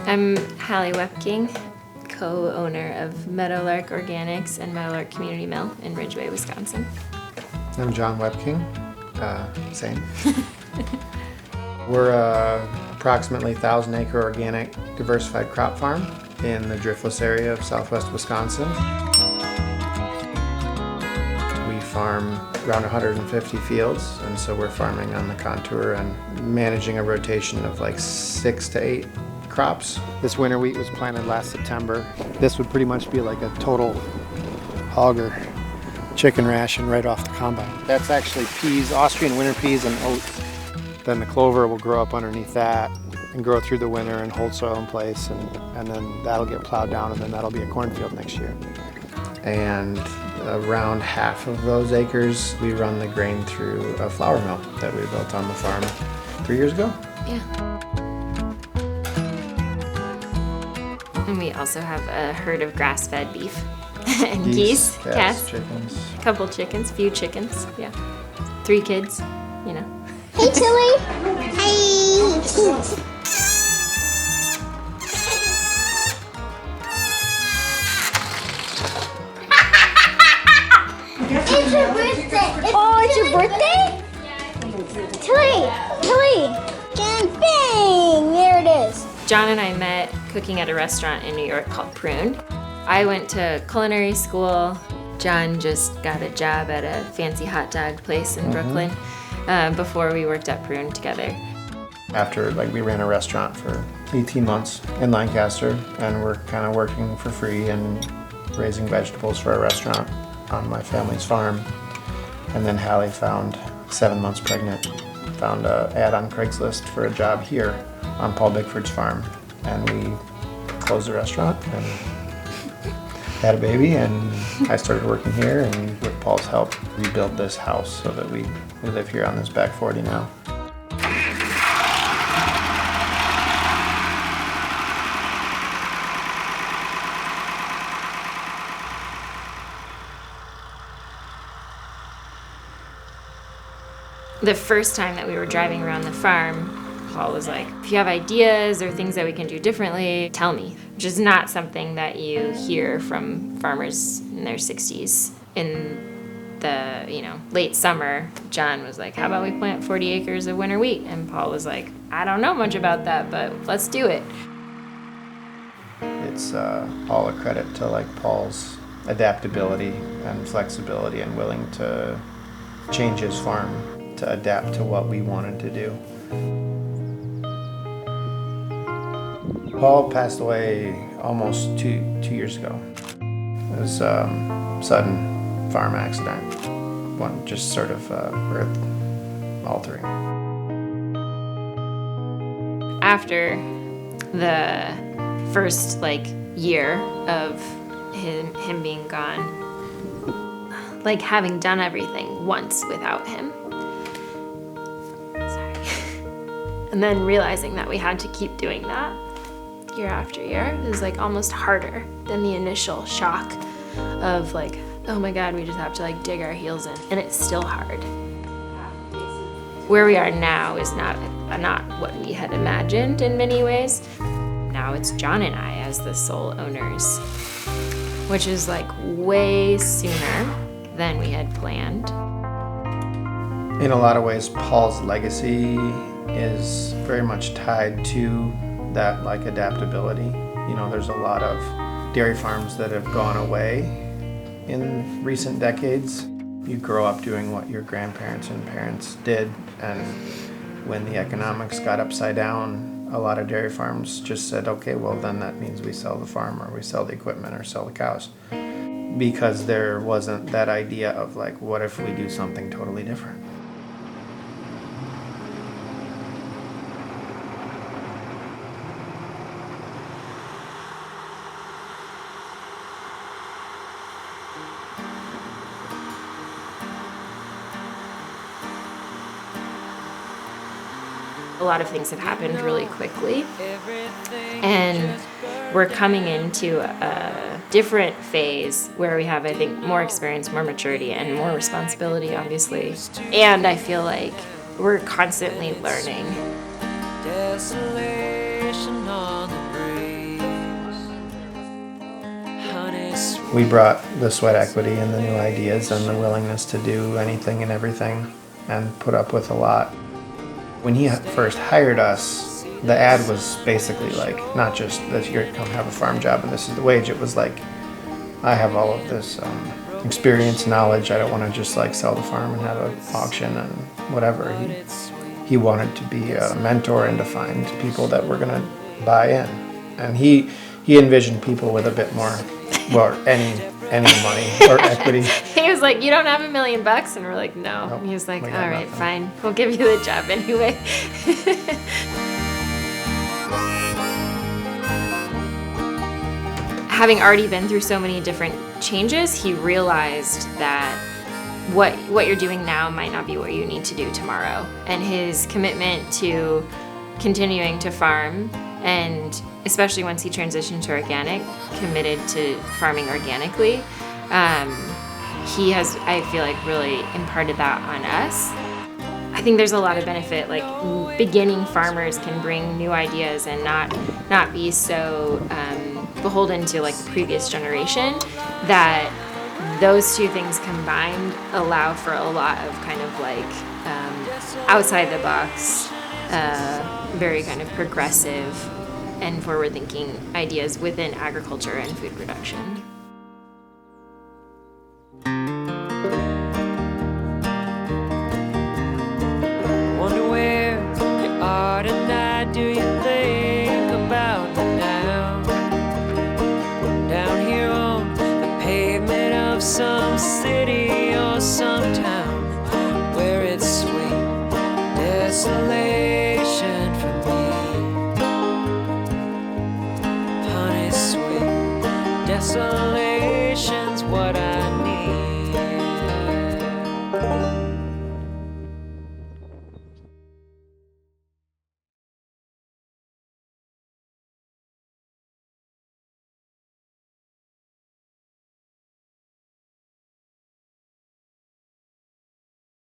I'm Halee Wepking, co-owner of Meadowlark Organics and Meadowlark Community Mill in Ridgway, Wisconsin. I'm John Wepking, same. We're approximately 1,000-acre organic diversified crop farm in the Driftless area of southwest Wisconsin. We farm around 150 fields, and so we're farming on the contour and managing a rotation of like 6 to 8 crops. This winter wheat was planted last September. This would pretty much be like a total hog or chicken ration right off the combine. That's actually peas, Austrian winter peas and oats. Then the clover will grow up underneath that and grow through the winter and hold soil in place, and then that'll get plowed down, and then that'll be a cornfield next year. And around half of those acres, we run the grain through a flour mill that we built on the farm 3 years ago. Yeah. And we also have a herd of grass-fed beef and geese, cats, chickens. A couple chickens, few chickens, yeah. 3 kids, you know. Hey, Tilly. Hey. It's your birthday. Oh, it's your birthday? Tilly. Bang! There it is. John and I met cooking at a restaurant in New York called Prune. I went to culinary school. John just got a job at a fancy hot dog place in Brooklyn before we worked at Prune together. After we ran a restaurant for 18 months in Lancaster, and we're kind of working for free and raising vegetables for a restaurant on my family's farm. And then Halee found, 7 months pregnant, found an ad on Craigslist for a job here on Paul Bickford's farm, and we closed the restaurant and had a baby, and I started working here, and with Paul's help we built this house so that we live here on this back 40 now. The first time that we were driving around the farm, Paul was like, if you have ideas or things that we can do differently, tell me. Which is not something that you hear from farmers in their 60s. In the late summer, John was like, how about we plant 40 acres of winter wheat? And Paul was like, I don't know much about that, but let's do it. It's all a credit to Paul's adaptability and flexibility and willing to change his farm to adapt to what we wanted to do. Paul passed away almost two years ago. It was a sudden farm accident, one just sort of earth-altering. After the first year of him being gone, having done everything once without him, and then realizing that we had to keep doing that year after year, it was almost harder than the initial shock of oh my God, we just have to dig our heels in, and it's still hard. Where we are now is not what we had imagined in many ways. Now it's John and I as the sole owners, which is way sooner than we had planned. In a lot of ways, Paul's legacy is very much tied to that adaptability. There's a lot of dairy farms that have gone away in recent decades. You grow up doing what your grandparents and parents did, and when the economics got upside down, a lot of dairy farms just said, okay, well then that means we sell the farm, or we sell the equipment, or sell the cows. Because there wasn't that idea of what if we do something totally different? A lot of things have happened really quickly, and we're coming into a different phase where we have, I think, more experience, more maturity, and more responsibility, obviously. And I feel like we're constantly learning. Desolation on the bridge. We brought the sweat equity and the new ideas and the willingness to do anything and everything and put up with a lot. When he first hired us, the ad was basically like, not just that you're gonna come have a farm job and this is the wage. It was like, I have all of this experience, knowledge. I don't want to just like sell the farm and have an auction and whatever. He wanted to be a mentor and to find people that were gonna buy in. And he envisioned people with a bit more, well, any money or equity. He was like, you don't have $1 million? And we're like, no. Nope, He was like, we all got right, nothing. fine. We'll give you the job anyway. Having already been through so many different changes, he realized that what you're doing now might not be what you need to do tomorrow. And his commitment to continuing to farm, and especially once he transitioned to organic, committed to farming organically, he has, I feel like, really imparted that on us. I think there's a lot of benefit, like beginning farmers can bring new ideas and not be so beholden to like the previous generation, that those two things combined allow for a lot of kind of like outside the box, very kind of progressive and forward-thinking ideas within agriculture and food production. Wonder where you are tonight. Do you think about me now? Down here on the pavement of some city or some town, where it's sweet desolation for me. Honey, sweet desolation.